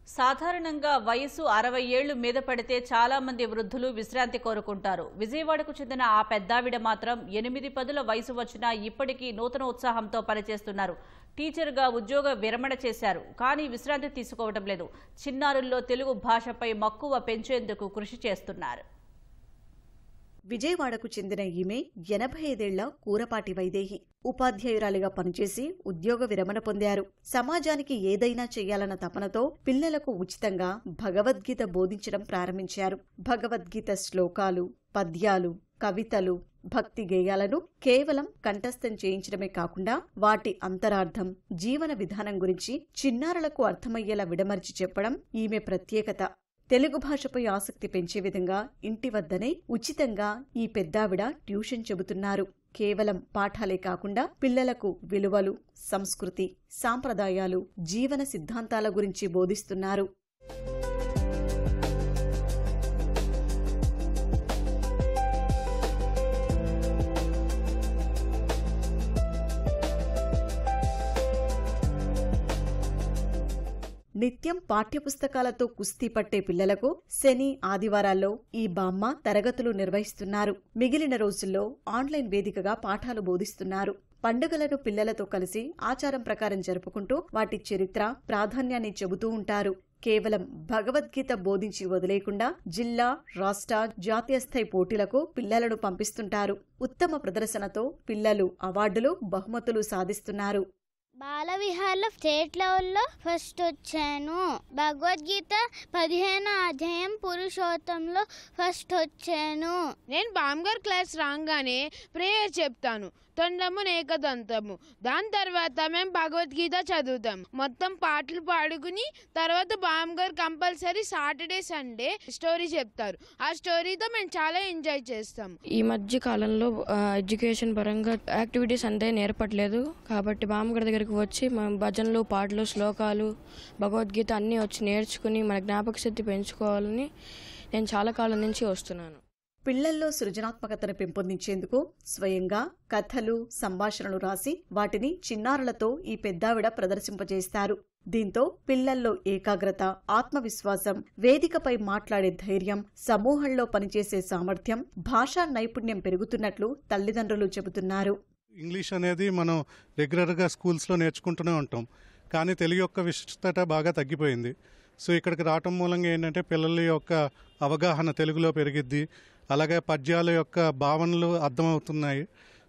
సాధారణంగా వయసు 60 ఏళ్లు మీద పడితే చాలా మంది వృద్ధులు విశ్రాంతి కోరుకుంటారు. విజయవాడకు చెందిన ఆ పెద్దావిడ మాత్రం 8-10 వయసు వచ్చినా ఇప్పటికీ నూతన ఉత్సాహంతో పనిచేస్తున్నారు. టీచర్గా ఉద్యోగ విరమణ చేశారు. కానీ విశ్రాంతి తీసుకోవడం లేదు. చిన్నారుల్లో తెలుగు భాషపై మక్కువ పెంచేందుకు కృషి చేస్తున్నారు. విజయవాడకు చెందిన ఈమె 85 ఏళ్ల కూరపాటి వైదేహి. ఉపాధ్యాయురాలిగా పనిచేసి ఉద్యోగ విరమణ పొందారు. సమాజానికి ఏదైనా చెయ్యాలన్న తపనతో పిల్లలకు ఉచితంగా భగవద్గీత బోధించడం ప్రారంభించారు. భగవద్గీత శ్లోకాలు, పద్యాలు, కవితలు, భక్తి గేయాలను కేవలం కంఠస్థం చేయించడమే కాకుండా వాటి అంతరార్థం, జీవన విధానం గురించి చిన్నారులకు అర్థమయ్యేలా విడమర్చి చెప్పడం ఈమె ప్రత్యేకత. తెలుగు భాషపై ఆసక్తి పెంచే విధంగా ఇంటి వద్దనే ఉచితంగా ఈ పెద్దావిడ ట్యూషన్ చెబుతున్నారు. కేవలం పాఠాలే కాకుండా పిల్లలకు విలువలు, సంస్కృతి, సాంప్రదాయాలు, జీవన సిద్ధాంతాల గురించి బోధిస్తున్నారు. నిత్యం పాఠ్యపుస్తకాలతో కుస్తీ పట్టే పిల్లలకు శని, ఆదివారాల్లో ఈ బామ్మ తరగతులు నిర్వహిస్తున్నారు. మిగిలిన రోజుల్లో ఆన్లైన్ వేదికగా పాఠాలు బోధిస్తున్నారు. పండుగలను పిల్లలతో కలిసి ఆచారం ప్రకారం జరుపుకుంటూ వాటి చరిత్ర, ప్రాధాన్యాన్ని చెబుతూ ఉంటారు. కేవలం భగవద్గీత బోధించి వదిలేకుండా జిల్లా, రాష్ట్ర, జాతీయ స్థాయి పోటీలకు పిల్లలను పంపిస్తుంటారు. ఉత్తమ ప్రదర్శనతో పిల్లలు అవార్డులు, బహుమతులు సాధిస్తున్నారు. బాలవిహార్లో స్టేట్ లెవెల్లో ఫస్ట్ వచ్చాను. భగవద్గీత 15వ అధ్యాయం పురుషోత్తంలో ఫస్ట్ వచ్చాను. నేను బామ్గారు క్లాస్ రాగానే ప్రేయర్ చెప్తాను, తొండము ఏకదంతము. దాని తర్వాత మేము భగవద్గీత చదువుతాం. మొత్తం పాటలు పాడుకుని తర్వాత బామ్గారు కంపల్సరీ సాటర్డే, సండే స్టోరీ చెప్తారు. ఆ స్టోరీతో మేము చాలా ఎంజాయ్ చేస్తాం. ఈ మధ్య కాలంలో ఎడ్యుకేషన్ పరంగా యాక్టివిటీస్ అంతే నేర్పట్లేదు. కాబట్టి బామ్మగారి దగ్గరికి వచ్చి భజనలు, పాటలు, శ్లోకాలు, భగవద్గీత అన్నీ వచ్చి నేర్చుకుని మన జ్ఞాపక శక్తి పెంచుకోవాలని నేను చాలా కాలం నుంచి వస్తున్నాను. పిల్లల్లో సృజనాత్మకతను పెంపొందించేందుకు స్వయంగా కథలు, సంభాషణలు రాసి వాటిని చిన్నారులతో ఈ పెద్దావిడ ప్రదర్శింపజేస్తారు. దీంతో పిల్లల్లో ఏకాగ్రత, ఆత్మవిశ్వాసం, వేదికపై మాట్లాడే ధైర్యం, సమూహంలో పనిచేసే సామర్థ్యం, భాషా నైపుణ్యం పెరుగుతున్నట్లు తల్లిదండ్రులు చెబుతున్నారు. ఇంగ్లీష్ అనేది మనం రెగ్యులర్గా స్కూల్స్లో నేర్చుకుంటూనే ఉంటాం. కానీ తెలుగు యొక్క విశిష్టత బాగా తగ్గిపోయింది. సో ఇక్కడికి రావటం మూలంగా ఏంటంటే పిల్లల యొక్క అవగాహన తెలుగులో పెరిగిద్ది. అలాగే పద్యాల యొక్క భావనలు అర్థమవుతున్నాయి.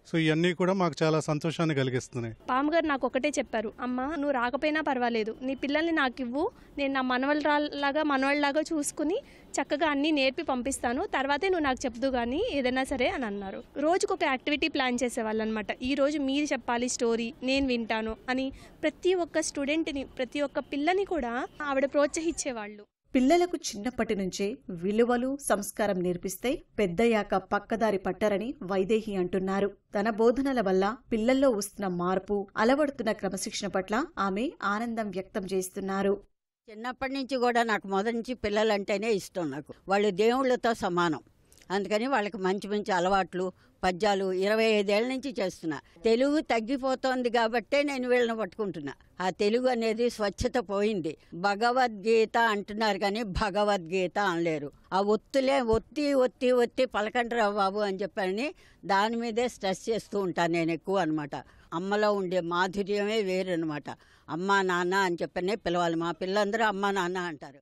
సో ఇవన్నీ కూడా మాకు చాలా సంతోషాన్ని కలిగిస్తున్నాయి. పామగారు నాకు ఒకటే చెప్పారు, అమ్మ నువ్వు రాకపోయినా పర్వాలేదు, నీ పిల్లల్ని నాకు ఇవ్వు, నేను నా మనవళ్ళలాగా చూసుకుని చక్కగా అన్నీ నేర్పి పంపిస్తాను, తర్వాతే నువ్వు నాకు చెప్దు కానీ ఏదైనా సరే అని అన్నారు. రోజుకు ఒక యాక్టివిటీ ప్లాన్ చేసేవాళ్ళు అనమాట. ఈ రోజు మీరు చెప్పాలి స్టోరీ, నేను వింటాను అని ప్రతి ఒక్క స్టూడెంట్ని, ప్రతి ఒక్క పిల్లని కూడా ఆవిడ ప్రోత్సహించేవాళ్ళు. పిల్లలకు చిన్నప్పటి నుంచే విలువలు, సంస్కారం నేర్పిస్తే పెద్దయ్యాక పక్కదారి పట్టరని వైదేహి అంటున్నారు. తన బోధనల వల్ల పిల్లల్లో వస్తున్న మార్పు, అలవడుతున్న క్రమశిక్షణ పట్ల ఆమె ఆనందం వ్యక్తం చేస్తున్నారు. చిన్నప్పటి నుంచి కూడా నాకు మొదటి నుంచి పిల్లలంటేనే ఇష్టం. నాకు వాళ్ళు దేవుళ్లతో సమానం. అందుకని వాళ్ళకి మంచి మంచి అలవాట్లు, పద్యాలు 25 ఏళ్ల నుంచి చేస్తున్నా. తెలుగు తగ్గిపోతోంది కాబట్టే నేను వీళ్ళని పట్టుకుంటున్నా. ఆ తెలుగు అనేది స్వచ్ఛత పోయింది. భగవద్గీత అంటున్నారు కానీ భగవద్గీత అనలేరు. ఆ ఒత్తులే ఒత్తి ఒత్తి ఒత్తి పలకంటరా బాబు అని చెప్పని దాని మీదే స్ట్రెస్ చేస్తూ ఉంటాను నేను ఎక్కువ అనమాట. అమ్మలో ఉండే మాధుర్యమే వేరు అనమాట. అమ్మా నాన్న అని చెప్పనే పిలవాలి. మా పిల్లలందరూ అమ్మా నాన్న అంటారు.